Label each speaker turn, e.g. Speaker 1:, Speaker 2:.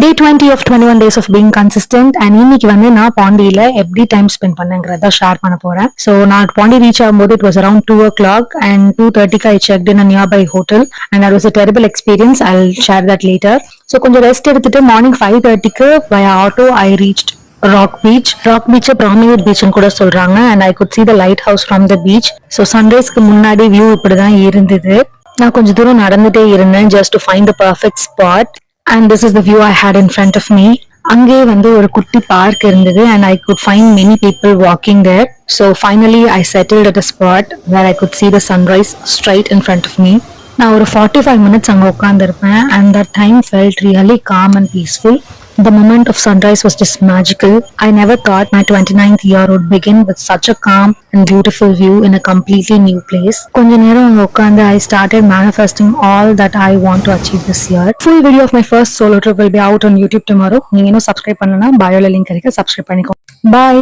Speaker 1: Day 20 of 21 days of being consistent and இன்னைக்கு வந்து நான் பாண்டியில எப்படி டைம் ஸ்பெண்ட் பண்ணேங்கிறத ஷேர் பண்ண போறேன். ஸோ நான் பாண்டி ரீச் ஆகும்போது it was around 2 o'clock and 2:30 I checked in a nearby hotel and that was a terrible experience. I'll share that later. So கொஞ்சம் rest எடுத்துட்டு மார்னிங் 5:30க்கு via auto I reached Rock Beach Promenade பீச்னு கூட சொல்றாங்க and I could see the lighthouse from the beach. So சன்ரைஸ்க்கு முன்னாடி view இப்படிதான் இருந்தது. நான் கொஞ்சம் தூரம் நடந்துட்டே இருந்தேன் just to find the perfect spot. And this is the view I had in front of me. அங்கே வந்து ஒரு குட்டி பார்க் இருந்தது and I could find many people walking there. So finally I settled at a spot where I could see the sunrise straight in front of me. நான் ஒரு 45 minutes அங்க உட்கார்ந்திருப்பேன் and that time felt really calm and peaceful. The moment of sunrise was just magical. I never thought my 29th year would begin with such a calm and beautiful view in a completely new place. கொஞ்ச நேரம் அங்க உட்கார்ந்து I started manifesting all that I want to achieve this year. Full video of my first solo trip will be out on YouTube tomorrow. நீங்க இன்னும் subscribe பண்ணலனா பயோல link இருக்கு, subscribe பண்ணிக்கோங்க. Bye.